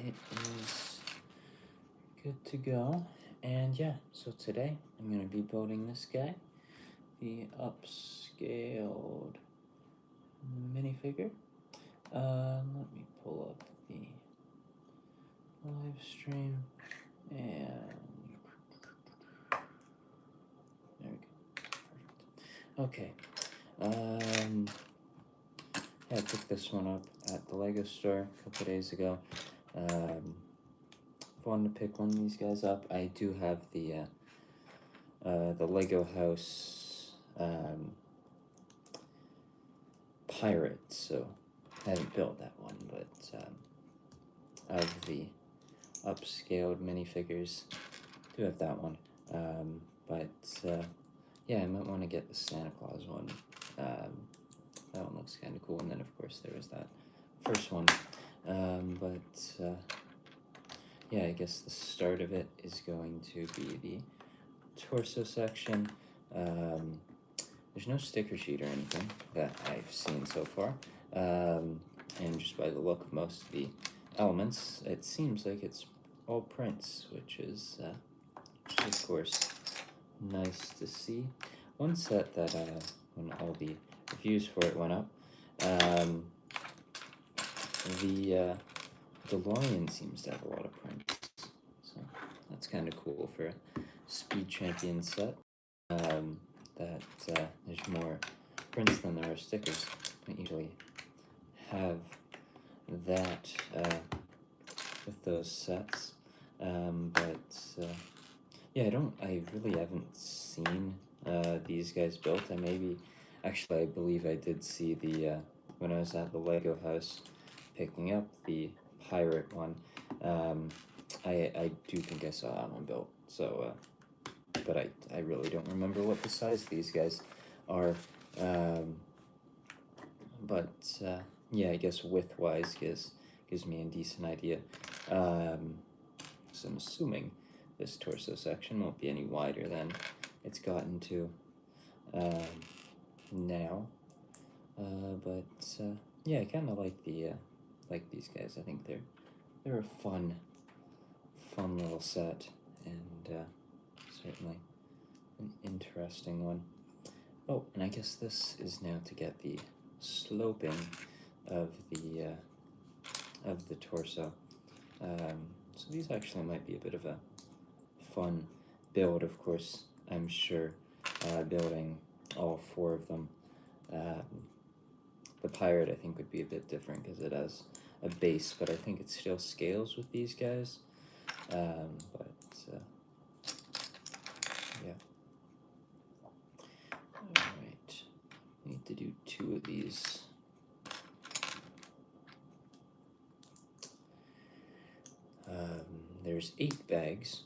it is good to go. And yeah, so today I'm going to be building this guy, the upscaled minifigure. Let me pull up the live stream, and there we go. Perfect. Okay. Yeah, I picked this one up at the Lego store a couple days ago. Wanted to pick one of these guys up. I do have the Lego house pirate, so I haven't built that one, but of the upscaled minifigures, I do have that one. Yeah, I might want to get the Santa Claus one. That one looks kind of cool, and then of course there was that first one. Yeah, I guess the start of it is going to be the torso section. There's no sticker sheet or anything that I've seen so far, and just by the look of most of the elements, it seems like it's all prints, which is of course nice to see. One set that when all the reviews for it went up, the DeLorean seems to have a lot of prints, so that's kind of cool for a Speed Champion set. That there's more prints than there are stickers. I don't usually have that with those sets, yeah, I really haven't seen these guys built. I believe I did see the when I was at the Lego house picking up the pirate one. I do think I saw that one built. So, but I really don't remember what the size of these guys are. Yeah, I guess width-wise gives me a decent idea. So I'm assuming this torso section won't be any wider than it's gotten to now. Yeah, I kind of like these guys. I think they're a fun little set, and certainly an interesting one. Oh, and I guess this is now to get the sloping of the torso. So these actually might be a bit of a fun build. Of course, I'm sure building all four of them. The pirate, I think, would be a bit different because it has a base, but I think it still scales with these guys. Yeah. Alright, need to do 2 of these. There's 8 bags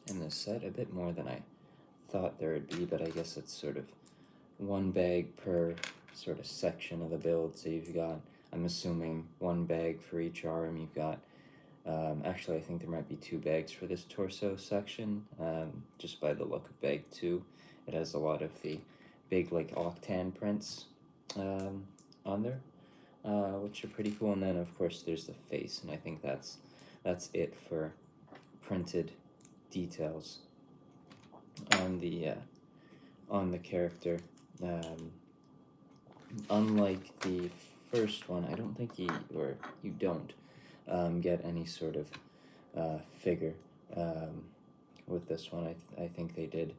in this set, a bit more than I thought there would be, but I guess it's sort of 1 bag per sort of section of the build. So you've got, I'm assuming, 1 bag for each arm. You've got, actually I think there might be 2 bags for this torso section, just by the look of bag 2. It has a lot of the big like octane prints on there, which are pretty cool. And then of course there's the face, and I think that's it for printed details on the character. Unlike the first one, I don't think you don't get any sort of figure with this one. I think they did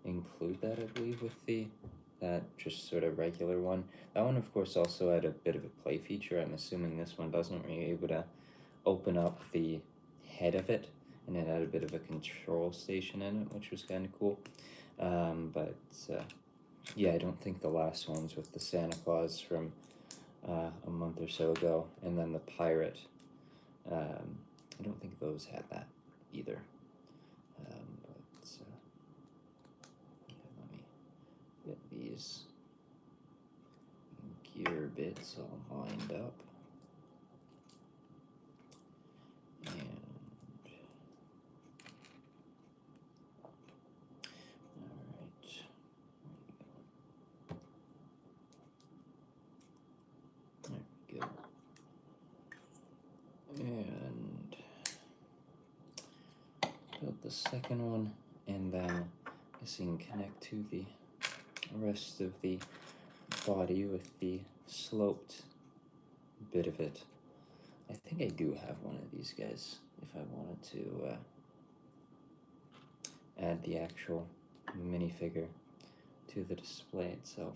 include that, I believe, with that just sort of regular one. That one, of course, also had a bit of a play feature. I'm assuming this one doesn't. Were you able to open up the head of it, and it had a bit of a control station in it, which was kind of cool. Yeah, I don't think the last ones with the Santa Claus from a month or so ago, and then the pirate, I don't think those had that either. Let me get these gear bits all lined up. build the second one, and then I guess you can connect to the rest of the body with the sloped bit of it. I think I do have one of these guys if I wanted to add the actual minifigure to the display itself.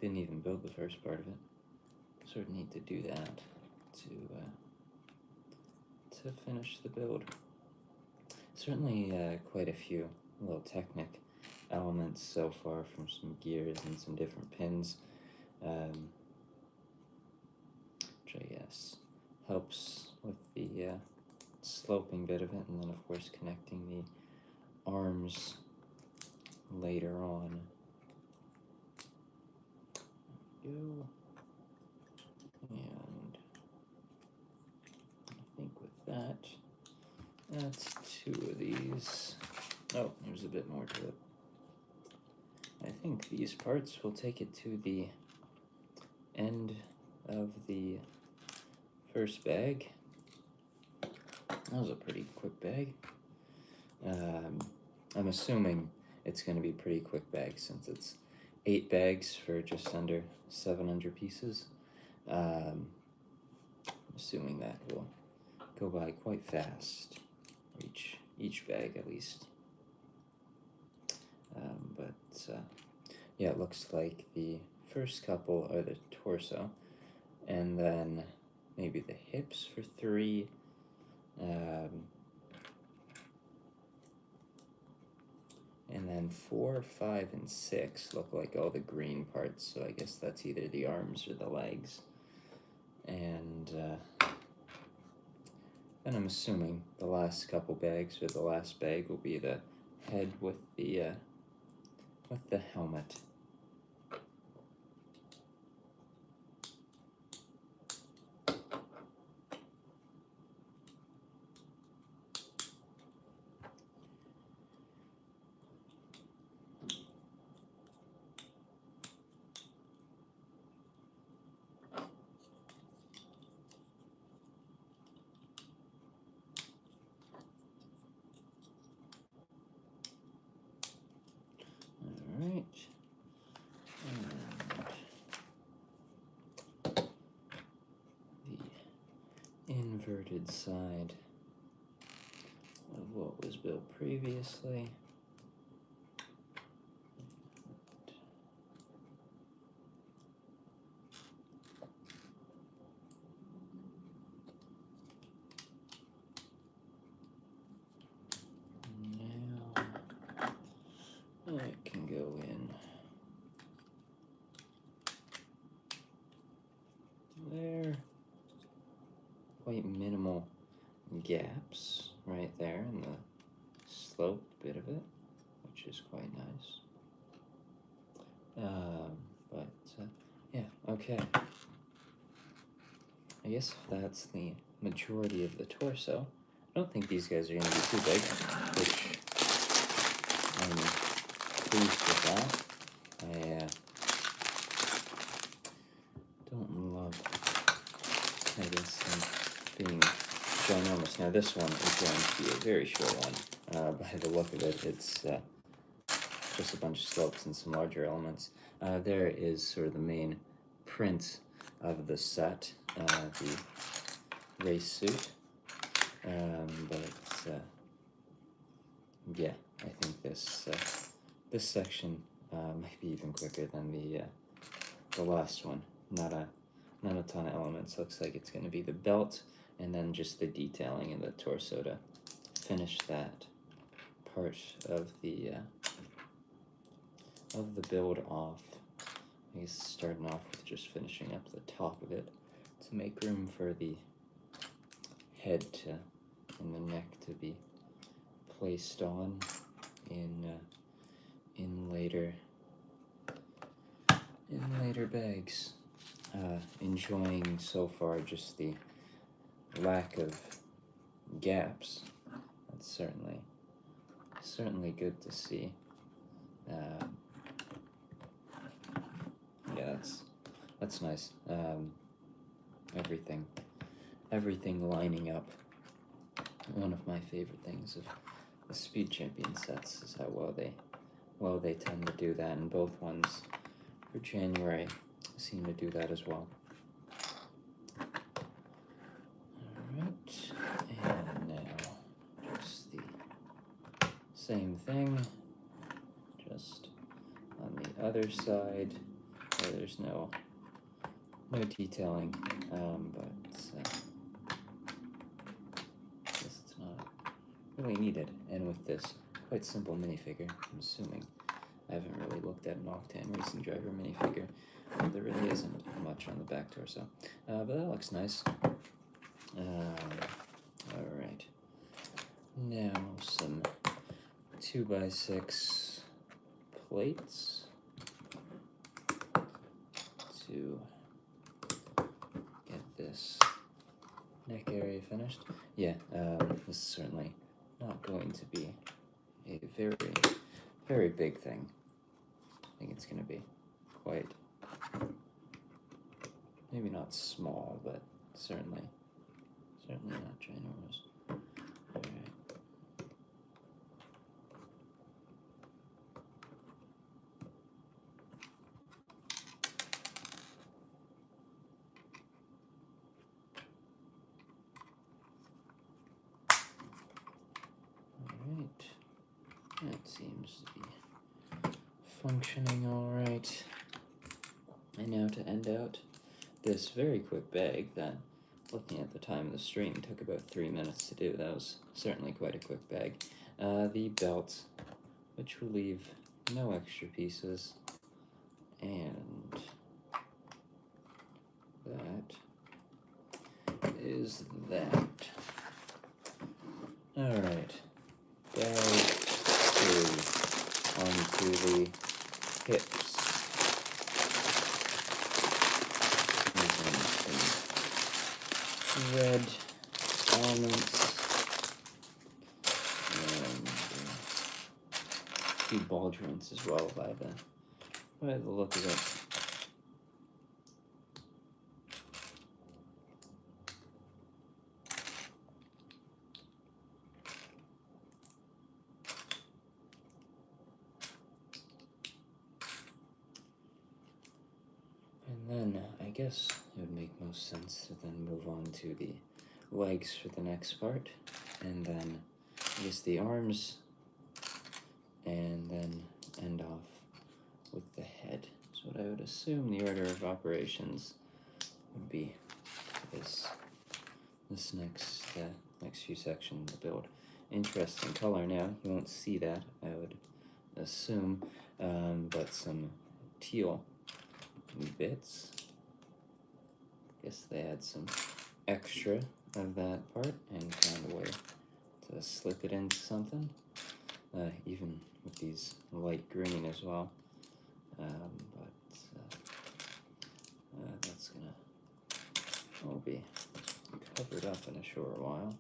Didn't even build the first part of it. Sort of need to do that to finish the build. Certainly quite a few little technic elements so far, from some gears and some different pins, which I guess helps with the sloping bit of it, and then of course connecting the arms later on. And I think with that, that's two of these. Oh, there's a bit more to it. I think these parts will take it to the end of the first bag. That was a pretty quick bag. I'm assuming it's going to be a pretty quick bag since it's 8 bags for just under 700 pieces. Assuming that will go by quite fast, each bag at least. Yeah, it looks like the first couple are the torso, and then maybe the hips for 3. And then 4, 5, and 6 look like all the green parts, so I guess that's either the arms or the legs. And then I'm assuming the last couple bags, or the last bag, will be the head with the helmet. Alright. The inverted side of what was built previously. Now I can go in there. Quite minimal gaps right there in the sloped bit of it, which is quite nice. Yeah, okay. I guess if that's the majority of the torso, I don't think these guys are going to be too big, which I'm pleased with that. I don't love, I guess, being ginormous. Now this one is going to be a very short one. By the look of it, it's just a bunch of slopes and some larger elements. There is sort of the main print of the set, the race suit. Yeah, I think this section might be even quicker than the last one. Not a ton of elements. Looks like it's going to be the belt and then just the detailing in the torso to finish that part of the build off. I guess starting off with just finishing up the top of it to make room for the head and the neck to be placed on in later bags. Enjoying so far just the lack of gaps. That's certainly good to see. Yeah, that's nice. everything lining up. One of my favorite things of the Speed Champion sets is how well they tend to do that, and both ones for January seem to do that as well. Alright, and now just the same thing, just on the other side, where there's no detailing, but I guess it's not really needed. And with this quite simple minifigure, I'm assuming, I haven't really looked at an Octane Racing Driver minifigure, but there really isn't much on the back torso. But that looks nice. Alright, now some 2x6 plates to get this neck area finished. Yeah, this is certainly not going to be a very big thing. I think it's going to be quite, maybe not small, but certainly not ginormous. Alright. Alright. That seems to be functioning alright. And now to end out this very quick bag that, looking at the time of the stream, took about 3 minutes to do. That was certainly quite a quick bag. The belt, which will leave no extra pieces, and that is that. Alright, bag 2 onto the hips. Red elements and a few ball joints as well by the look of it. And then I guess it would make most sense to then move on to the legs for the next part, and then I guess the arms, and then end off with the head. So what I would assume the order of operations would be this next few sections of the build. Interesting color now. You won't see that, I would assume, but some teal bits. Guess they had some extra of that part and found a way to slip it into something, even with these light green as well. That's gonna all be covered up in a short while.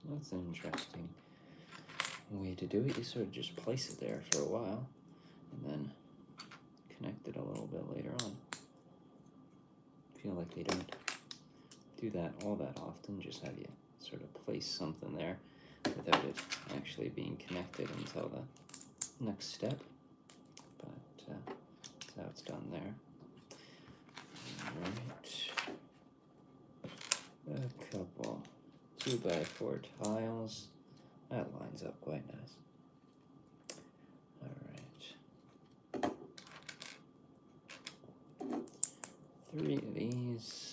That's an interesting way to do it. You sort of just place it there for a while and then connect it a little bit later on. I feel like they don't do that all that often, just have you sort of place something there without it actually being connected until the next step. But that's how it's done there. Alright. A couple 2x4 tiles. That lines up quite nice. Alright. 3 of these.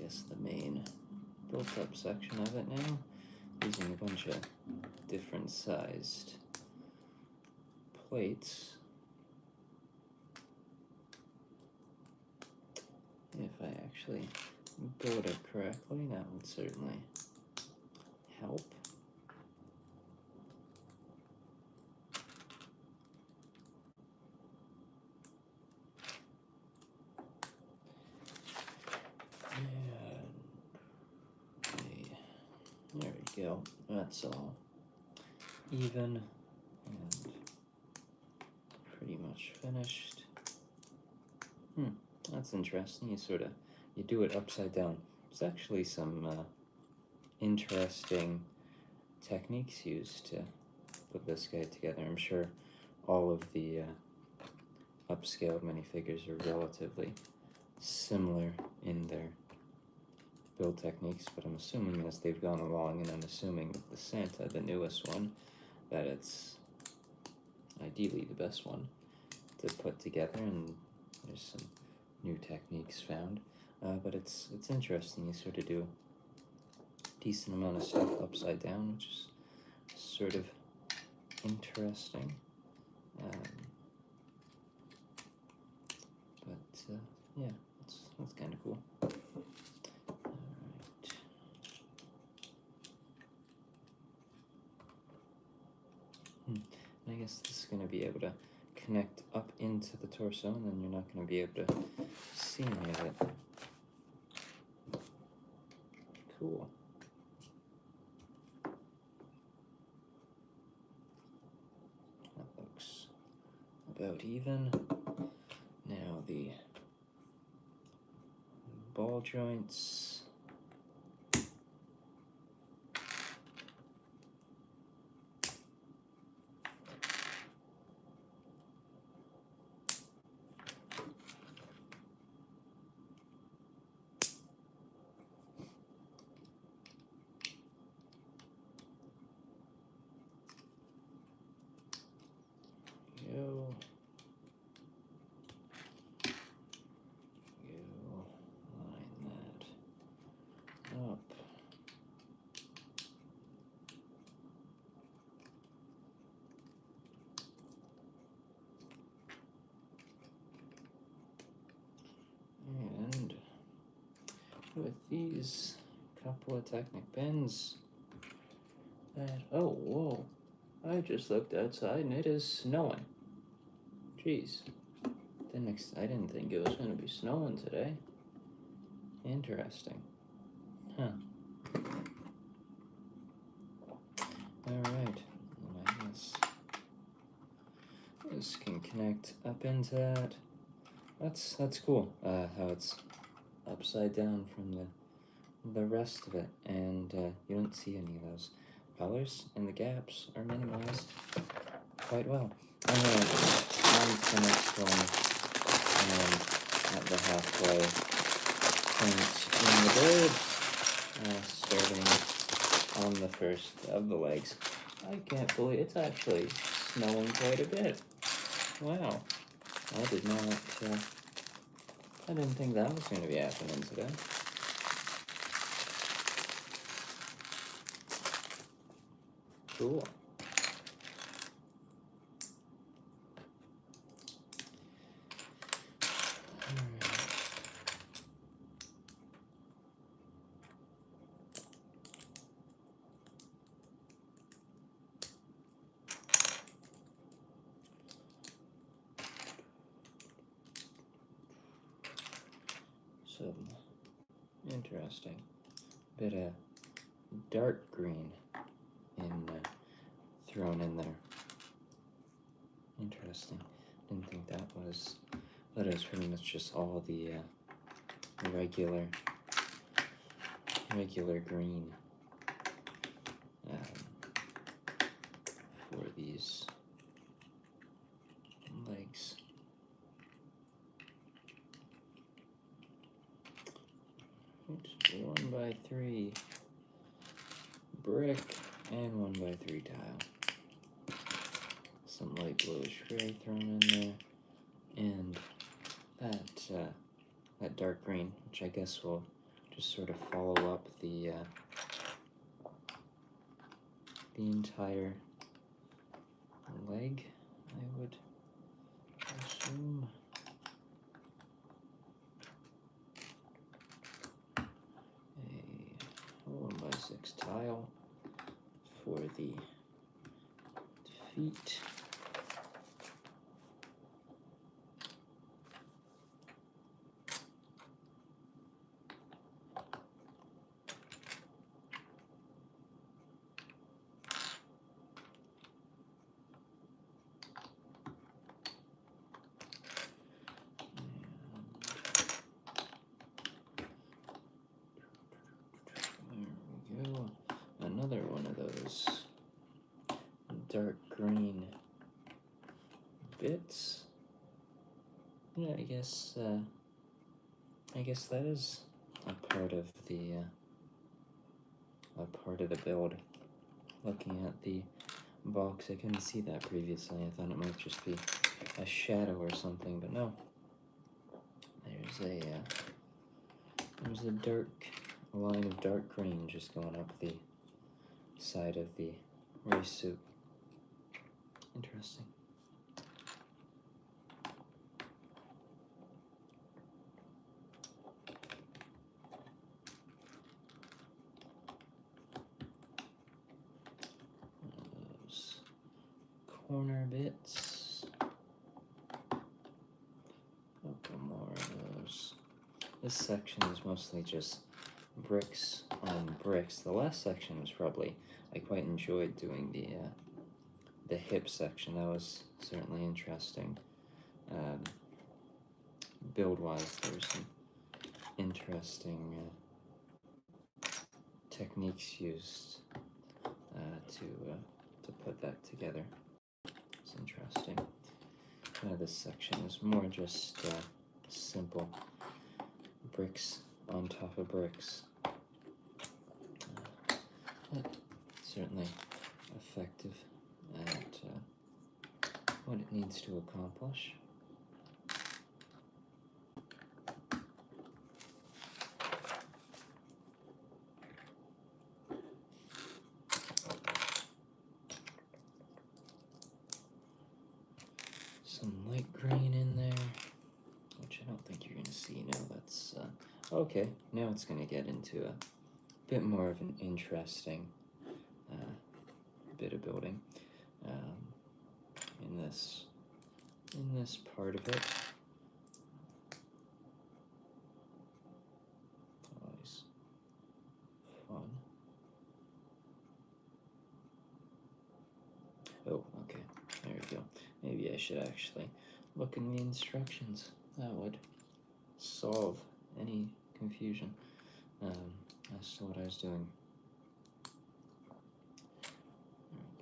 guess, the main built-up section of it now, using a bunch of different sized plates. If I actually build it correctly, that would certainly help. There we go. That's all even and pretty much finished. That's interesting. You do it upside down. There's actually some interesting techniques used to put this guy together. I'm sure all of the upscaled minifigures are relatively similar in their build techniques, but I'm assuming as they've gone along, and I'm assuming with the Santa, the newest one, that it's ideally the best one to put together, and there's some new techniques found. But it's interesting. You sort of do a decent amount of stuff upside down, which is sort of interesting. Yeah, that's kind of cool. I guess this is going to be able to connect up into the torso, and then you're not going to be able to see any of it. Cool. That looks about even. Now the ball joints. And with these couple of Technic pins, oh, whoa, I just looked outside and it is snowing. Jeez, I didn't think it was going to be snowing today. Interesting. Huh. Alright, I guess this can connect up into that. That's cool, how it's upside down from the rest of it, and you don't see any of those colors, and the gaps are minimized quite well. I'm going to on to the next one, and at the halfway point in the build, starting on the first of the legs. I can't believe it's actually snowing quite a bit. Wow. I didn't think that was going to be happening today. Cool. So, interesting. Bit of dark green thrown in there. Interesting. Didn't think that was, but it was pretty much just all the regular green for these legs. Oops, 1x3 brick and 1x3 tile. Some light bluish gray thrown in there, and that dark green, which I guess will just sort of follow up the entire leg, I would assume. A 1x6 tile for the feet. Another one of those dark green bits. Yeah, I guess that is a part of the build. Looking at the box, I couldn't see that previously. I thought it might just be a shadow or something, but no. There's a line of dark green just going up the side of the race suit. Interesting. One of those corner bits. Couple more of those. This section is mostly just bricks on bricks. The last section was probably, I quite enjoyed doing the hip section. That was certainly interesting. Build-wise, there were some interesting techniques used to put that together. It's interesting. This section is more just simple bricks on top of bricks. But certainly effective at what it needs to accomplish. Some light green in there, which I don't think you're going to see now. That's okay. Now it's going to get into a bit more of an interesting bit of building in this part of it. Always fun. Oh, okay. There we go. Maybe I should actually look in the instructions. That would solve any confusion as to what I was doing. There we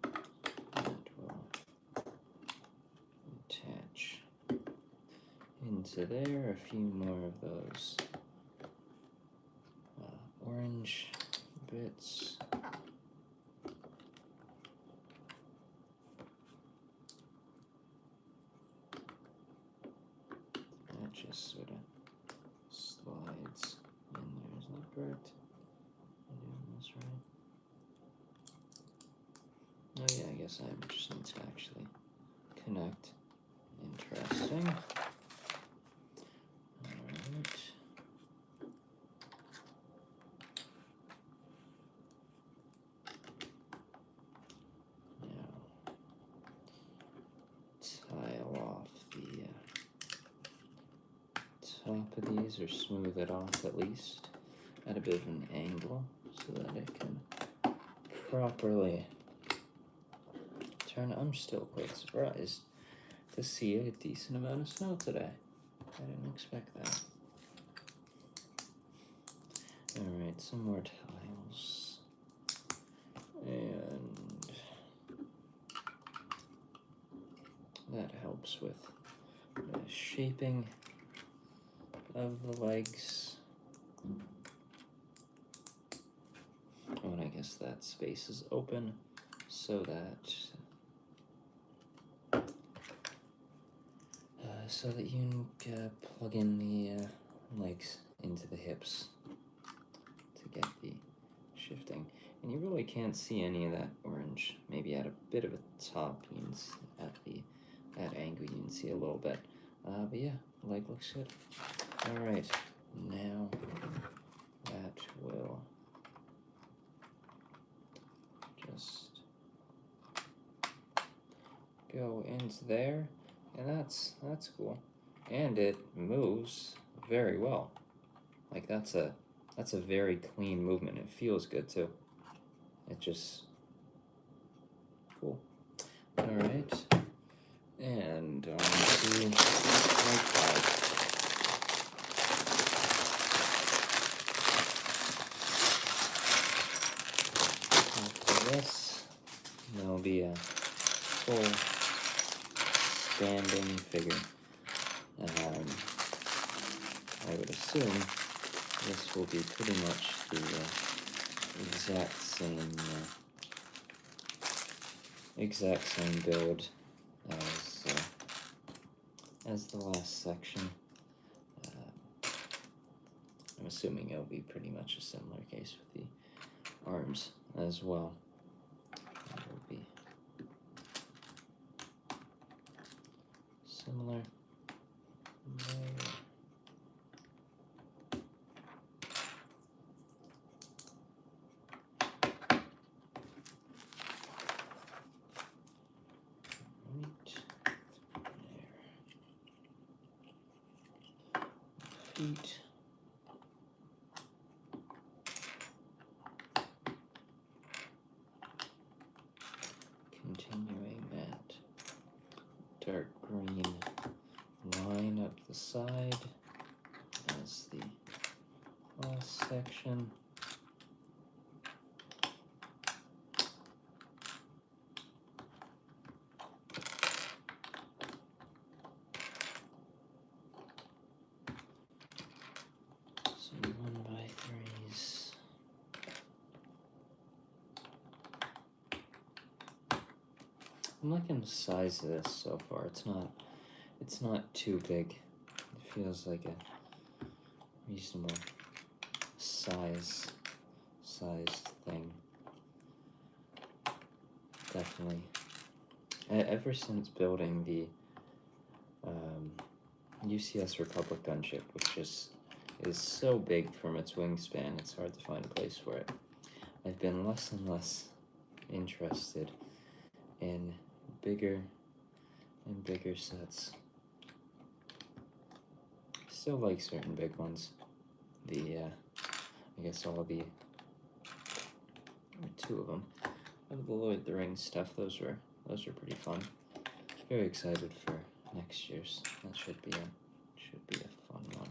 go. And that will attach into there. A few more of those orange bits. That just sort of slides in there. Is that correct? Am I doing this right? Oh yeah, I guess I just need to actually connect. Interesting. Alright. Now, tile off the top of these, or smooth it off at least at a bit of an angle so that it can properly turn. I'm still quite surprised to see a decent amount of snow today. I didn't expect that. Alright, some more tiles. And that helps with the shaping of the legs. Oh, and I guess that space is open so that so that you can plug in the legs into the hips to get the shifting. And you really can't see any of that orange. Maybe at a bit of a top, you can see at angle you can see a little bit. But yeah, the leg looks good. All right, now that will just go into there, and that's cool. And it moves very well. Like that's a very clean movement. It feels good too. It just cool. All right, and on to leg 5. After this, there'll be a full standing figure. I would assume this will be pretty much the exact same build as the last section. I'm assuming it'll be pretty much a similar case with the arms as well. It will be similar. There. Feet. Continuing that dark green line up the side as the last section. Some 1x3s. I'm liking the size of this so far. It's not too big. It feels like a reasonable sized thing. Definitely. Ever since building the UCS Republic gunship, which is so big from its wingspan, it's hard to find a place for it. I've been less and less interested in bigger and bigger sets. Still like certain big ones. I guess all of the, or 2 of them, of the Lord of the Rings stuff. Those were pretty fun. Very excited for next year's. That should be a fun one.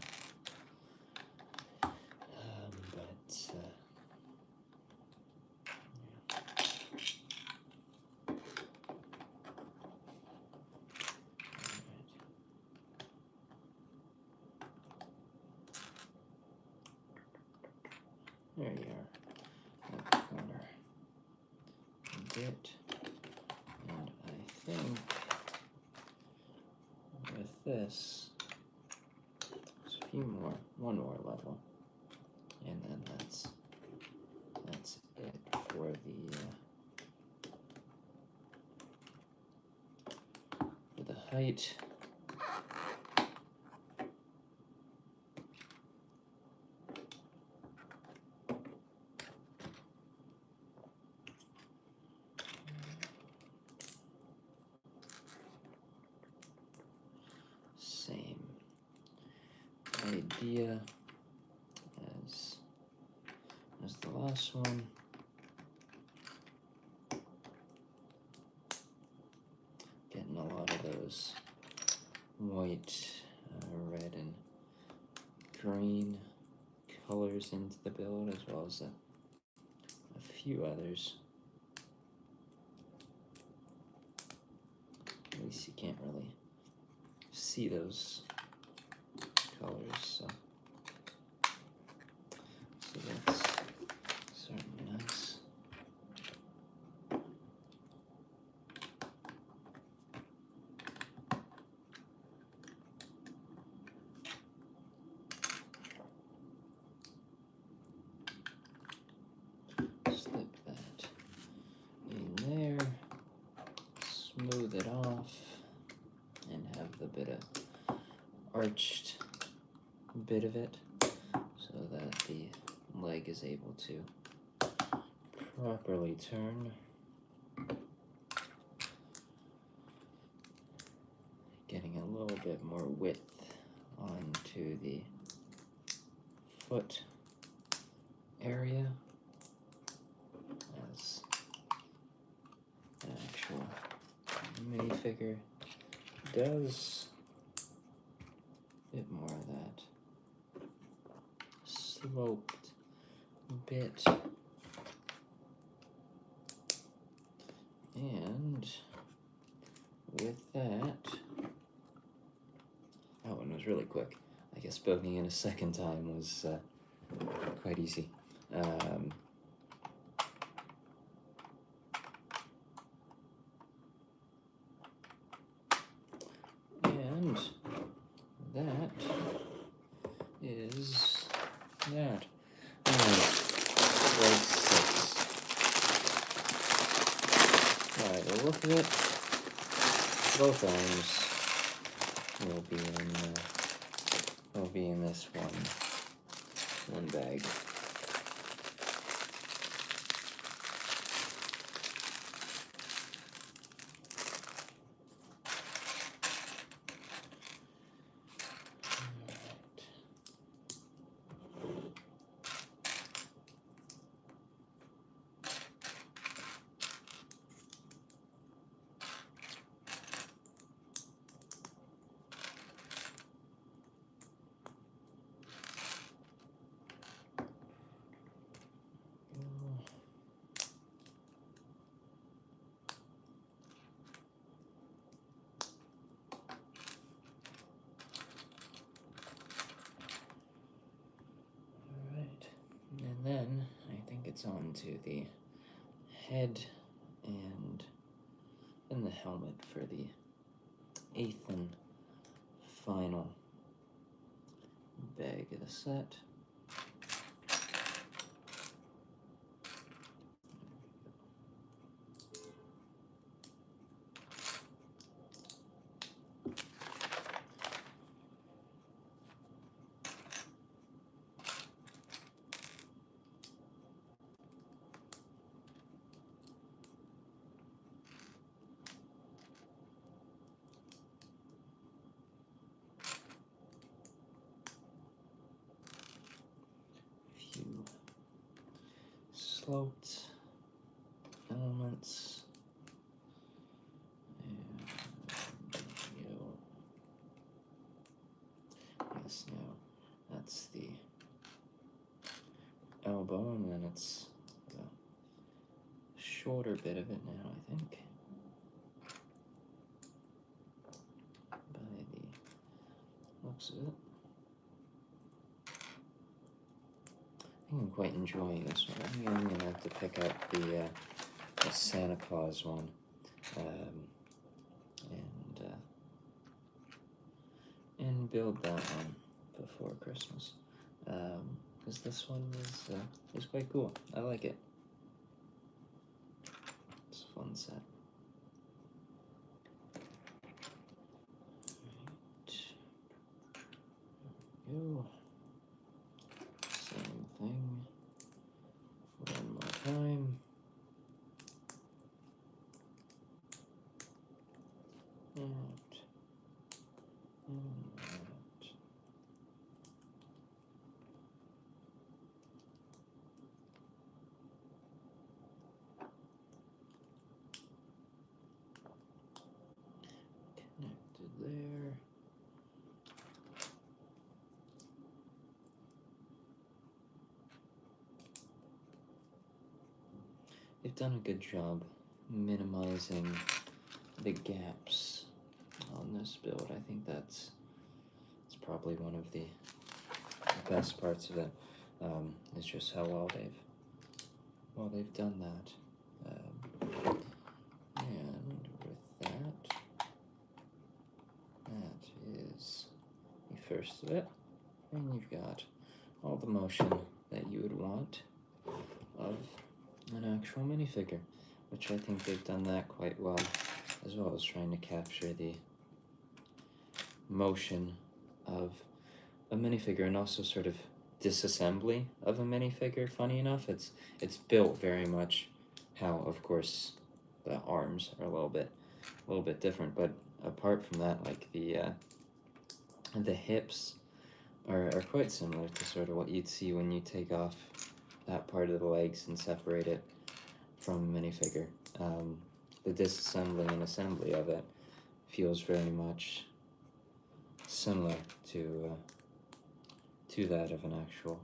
There you are, that corner a bit, and I think with this, there's one more level, and then that's it for the height. Same idea as the last one. Getting a lot of those white, red, and green colors into the build, as well as a few others. At least you can't really see those colors, so that's certainly nice. smooth it off and have the bit of arched bit of it so that the leg is able to properly turn. Getting a little bit more width onto the foot area as an actual minifigure does. A bit more of that sloped bit. And with that one was really quick. I guess building it a second time was quite easy. And that is that. Grade 6. By the look of it, both arms will be in this one bag. And then I think it's on to the head and then the helmet for the 8th and final bag of the set. Sloped elements, and yes, now that's the elbow, and then it's the shorter bit of it now, I think, by the looks of it. I think I'm quite enjoying this one. I think I'm going to have to pick up the Santa Claus one and build that one before Christmas, because this one is quite cool. I like it. It's a fun set. Right. There we go. Same thing. One more time. And that. Connected there. They've done a good job minimizing the gaps on this build. I think it's probably one of the best parts of it. Is just how well they've done that. And with that is the first of it, and you've got all the motion that you would want of an actual minifigure, which I think they've done that quite well as well as trying to capture the motion of a minifigure and also sort of disassembly of a minifigure. Funny enough, it's built very much how, of course, the arms are a little bit different, but apart from that, like the hips are quite similar to sort of what you'd see when you take off that part of the legs and separate it from a minifigure. The disassembly and assembly of it feels very much similar to that of an actual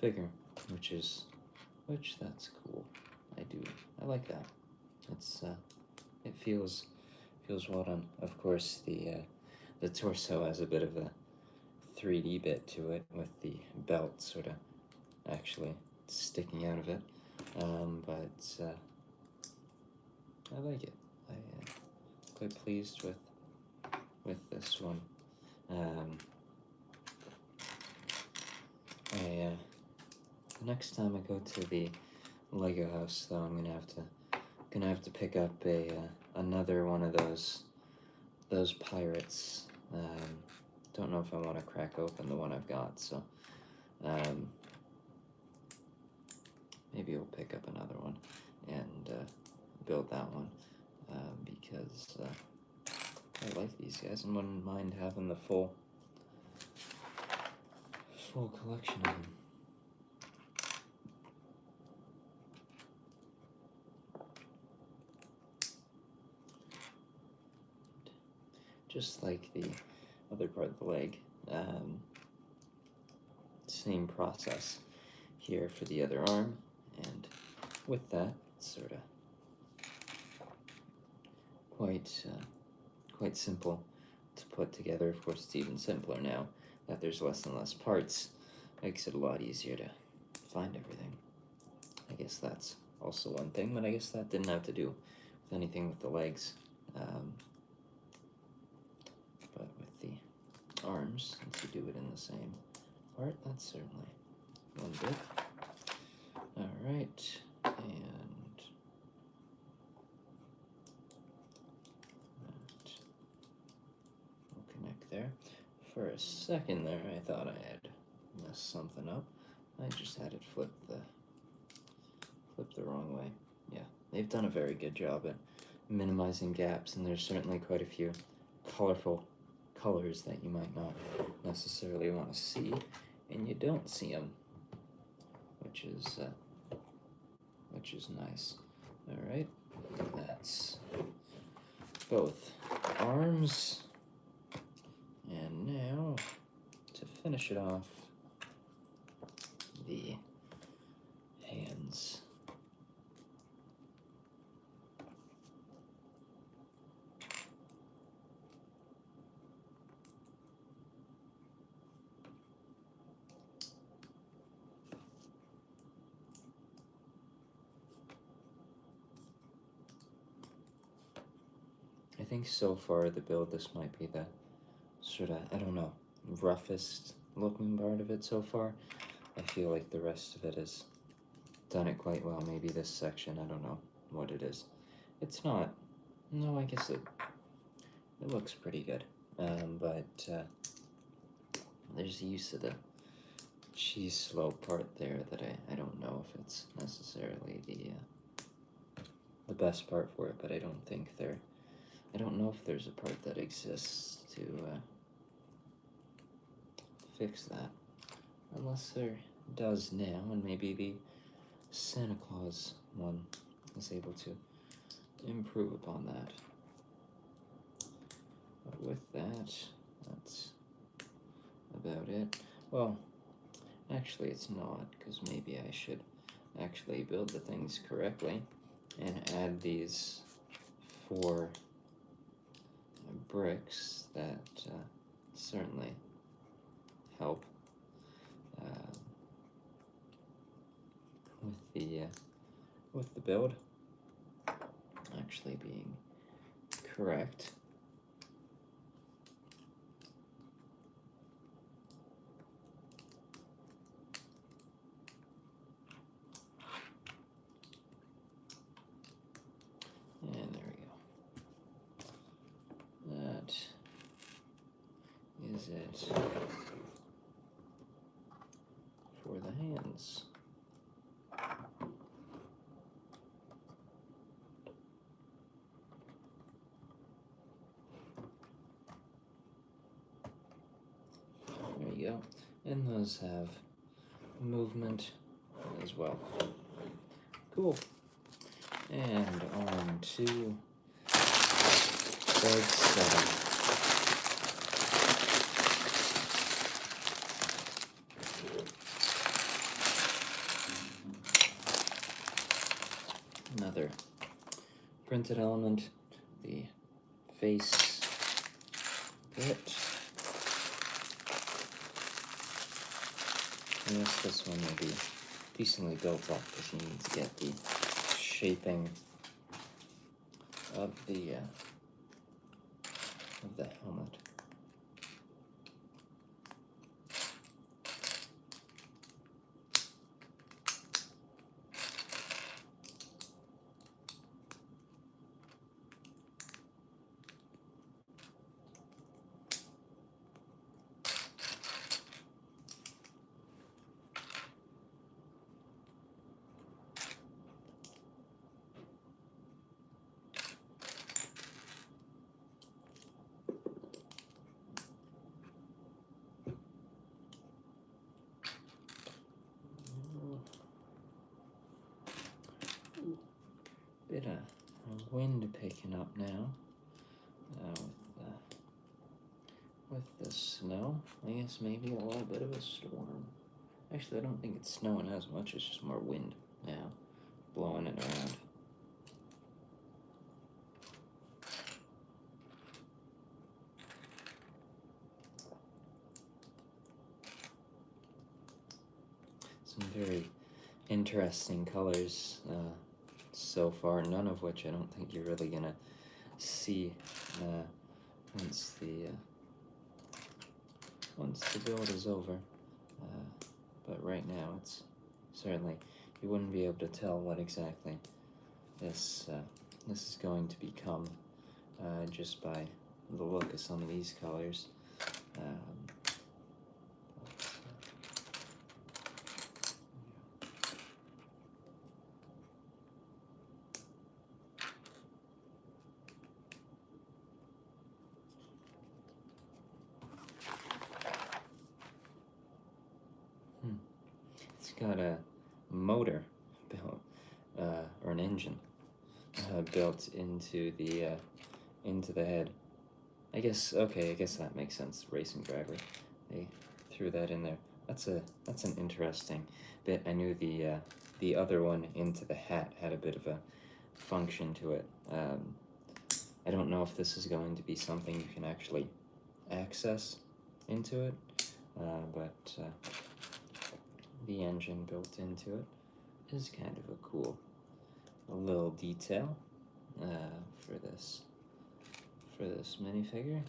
figure, which that's cool. I like that. It feels well done. Of course, the torso has a bit of a 3D bit to it, with the belt sort of actually sticking out of it. But I like it. I'm quite pleased with this one. The next time I go to the Lego house, though, I'm gonna have to pick up another one of those pirates. Don't know if I want to crack open the one I've got, so maybe we'll pick up another one and build that one, because I like these guys and wouldn't mind having the full collection of them. Just like the other part of the leg, same process here for the other arm, and with that, sort of quite simple to put together. Of course, it's even simpler now that there's less and less parts. Makes it a lot easier to find everything. I guess that's also one thing, but I guess that didn't have to do with anything with the legs. But with the arms, since you do it in the same part, that's certainly one bit. Alright, and that will connect there. For a second there, I thought I had messed something up. I just had it flip the wrong way. Yeah, they've done a very good job at minimizing gaps, and there's certainly quite a few colorful colors that you might not necessarily want to see, and you don't see them, which is nice. All right, that's both arms, and now to finish it off, the hands. I think so far the build, this might be the sort of, I don't know, roughest looking part of it so far. I feel like the rest of it has done it quite well. Maybe this section, I don't know what it is. It's not, no, I guess it looks pretty good. But there's the use of the cheese slope part there that I don't know if it's necessarily the best part for it, but I don't think I don't know if there's a part that exists to fix that, unless there does now, and maybe the Santa Claus one is able to improve upon that. But with that, that's about it. Well, actually it's not, because maybe I should actually build the things correctly and add these 4 bricks that certainly help with the build actually being correct. And there we go. is it for the hands? There you go. And those have movement as well. Cool. And on to bag 7. Another printed element, the face bit. I guess this one will be decently built up because you need to get the shaping of the helmet. Bit of wind picking up now with the snow. I guess maybe a little bit of a storm. Actually, I don't think it's snowing as much. It's just more wind now, blowing it around. Some very interesting colors so far, none of which I don't think you're really gonna see once the build is over. But right now, it's certainly, you wouldn't be able to tell what exactly this is going to become just by the look of some of these colors. It's got a motor built, or an engine built into the head. I guess that makes sense. Racing driver, they threw that in there. That's an interesting bit. I knew the other one into the hat had a bit of a function to it. I don't know if this is going to be something you can actually access into it, but the engine built into it is kind of a cool little detail for this minifigure.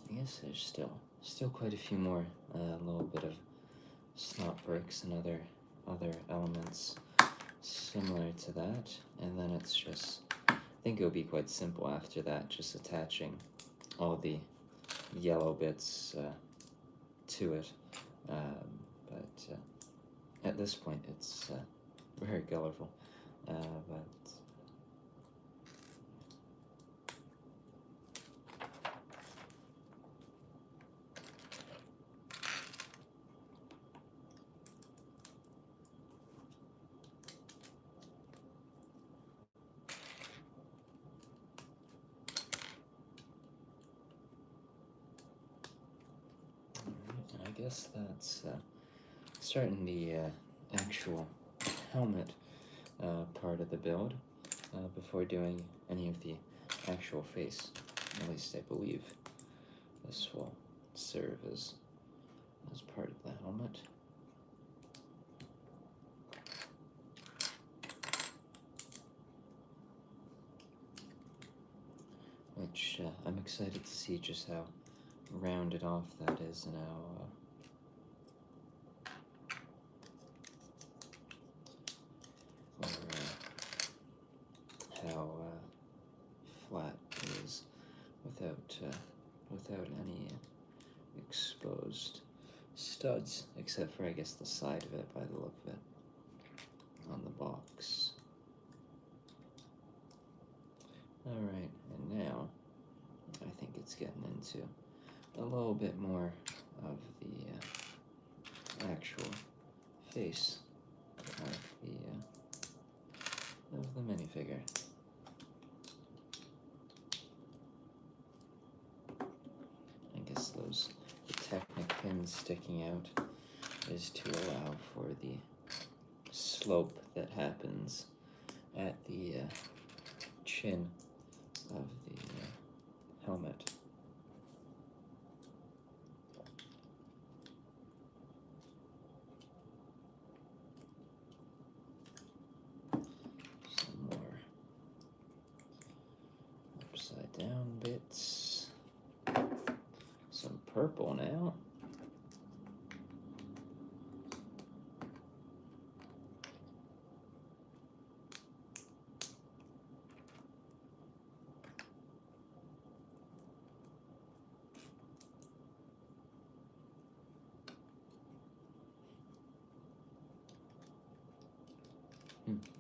I guess there's still quite a few more, a little bit of snot bricks and other elements similar to that, and then it's just, I think it would be quite simple after that, just attaching all the yellow bits to it, but at this point it's very colorful, but And I guess that's starting the actual helmet part of the build before doing any of the actual face. At least I believe this will serve as part of the helmet. Which I'm excited to see just how rounded off that is and how flat it is without any exposed studs, except for I guess the side of it by the look of it on the box. Alright, and now I think it's getting into a little bit more of the actual face of the minifigure. I guess those Technic pins sticking out is to allow for the slope that happens at the chin of the helmet. Some more upside down bits. Some purple now.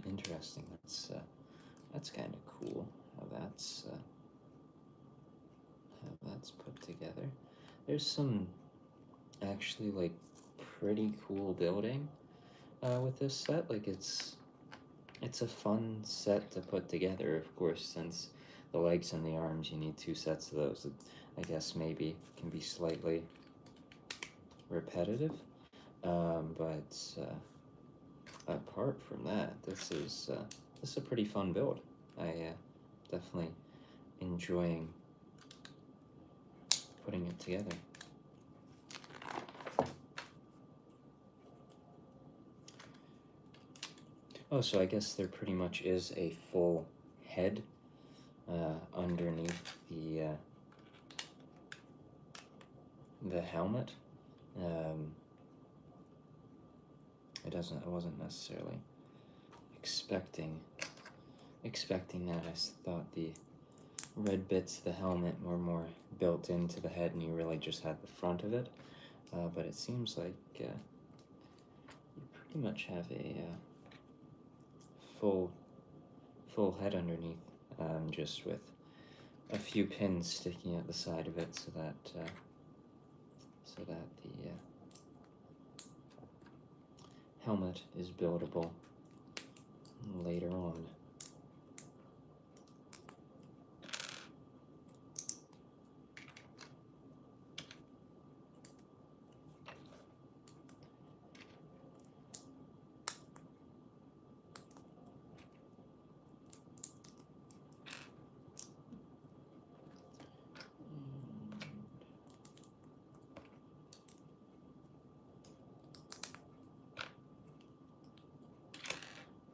Interesting. That's kind of cool how that's put together. There's some actually like pretty cool building with this set. Like it's a fun set to put together. Of course, since the legs and the arms, you need 2 sets of those. It, I guess maybe can be slightly repetitive, but apart from that, this is a pretty fun build. I definitely enjoying putting it together. Oh, so I guess there pretty much is a full head underneath the helmet. I wasn't necessarily expecting that. I thought the red bits of the helmet were more built into the head and you really just had the front of it. But it seems like you pretty much have a full head underneath, just with a few pins sticking out the side of it so that the helmet is buildable later on.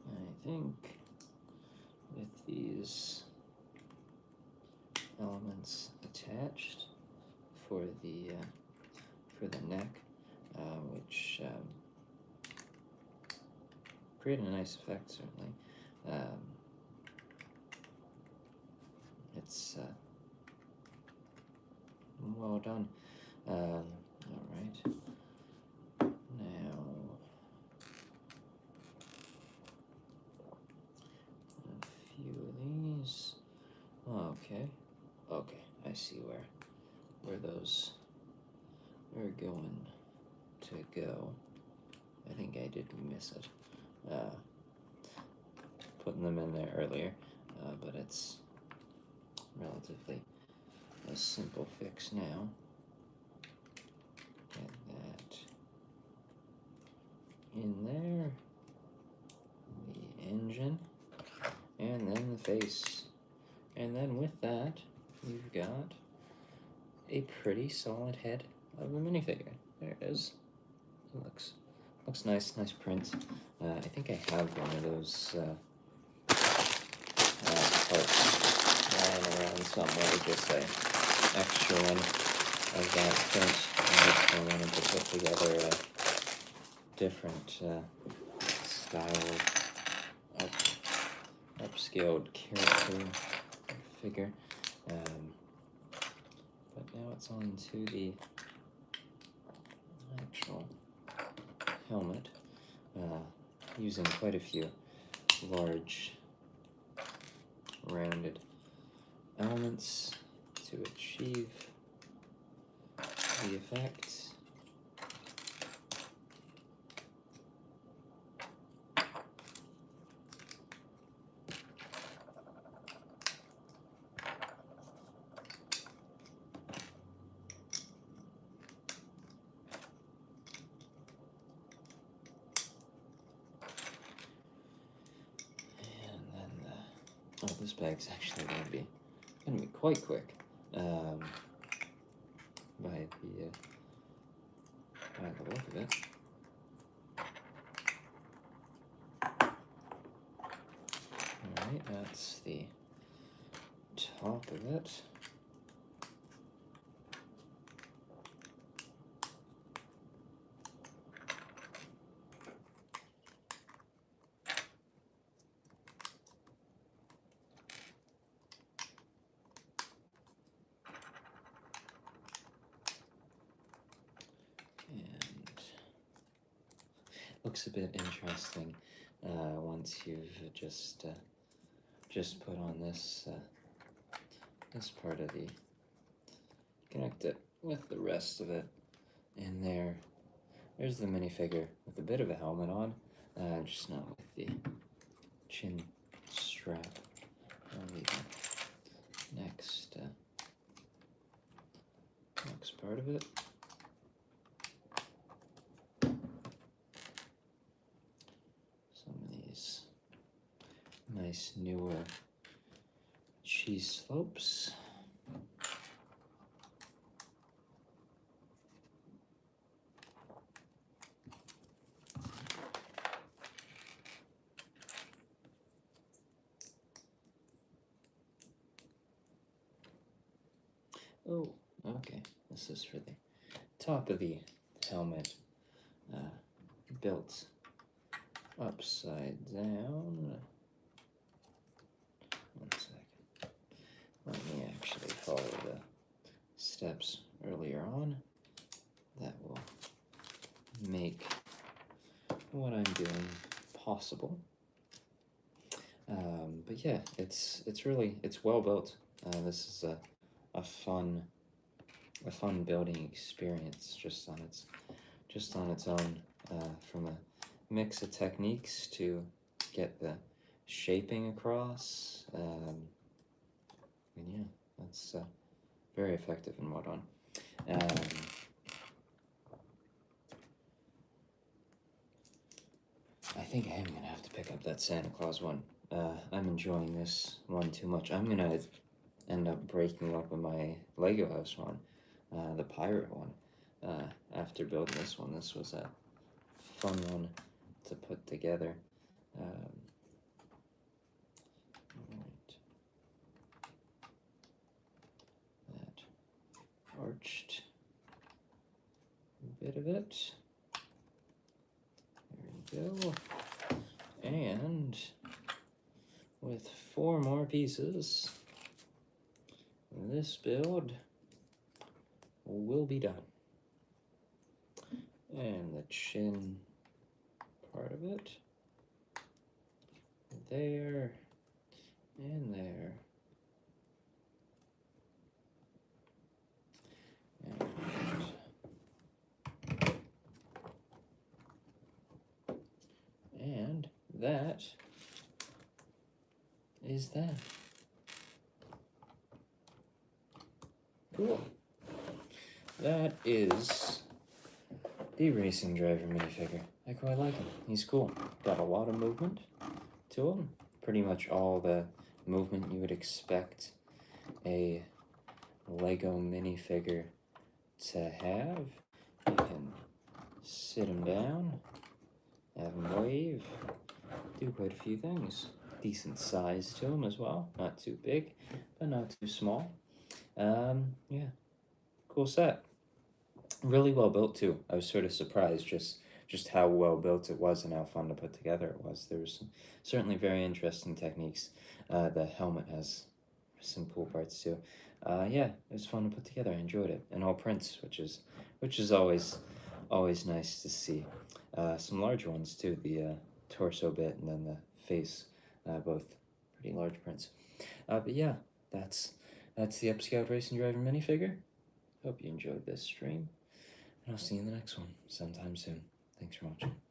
I think with these elements attached for the neck, which create a nice effect, certainly. It's well done. All right. Now, a few of these. Okay. Okay, I see where those are going to go. I think I did miss it. Putting them in there earlier, but it's relatively a simple fix now. Get in there, the engine, and then the face. And then with that, you've got a pretty solid head of a minifigure. There it is. It looks nice, nice print. I think I have one of those parts lying around somewhere, just an extra one of that print. I wanted to put together a different style of upscaled character figure. But now it's on to the actual helmet, using quite a few large rounded elements to achieve the effect. Oh, this bag's actually gonna be quite quick. By the look of it. Alright, that's the top of it. Looks a bit interesting once you've just put on this this part of the, connect it with the rest of it, and there's the minifigure with a bit of a helmet on, just not with the chin strap. On the next part of it. Nice newer cheese slopes. Oh, okay. This is for the top of the helmet, built upside down. One second. Let me actually follow the steps earlier on. That will make what I'm doing possible. But yeah, it's well built. This is a fun building experience just on its own, from a mix of techniques to get the shaping across, and yeah, that's very effective and well done. I think I am gonna have to pick up that Santa Claus one. I'm enjoying this one too much. I'm gonna end up breaking open my Lego house one, the pirate one, after building this one. This was a fun one to put together. Right. That arched bit of it. There we go. And with 4 more pieces, this build will be done. And the chin part of it, there and there. And that is that. Cool. That is the the racing driver minifigure. I quite like him. He's cool. Got a lot of movement to him. Pretty much all the movement you would expect a Lego minifigure to have. You can sit him down, have him wave, do quite a few things. Decent size to him as well. Not too big, but not too small. Yeah, cool set. Really well built too. I was sort of surprised just how well built it was and how fun to put together it was. There was certainly very interesting techniques. The helmet has some cool parts too. Yeah, it was fun to put together. I enjoyed it, and all prints, which is always nice to see. Some large ones too. The torso bit and then the face, both pretty large prints. But yeah, that's the Upscaled Racing Driver minifigure. Hope you enjoyed this stream, and I'll see you in the next one sometime soon. Thanks for watching.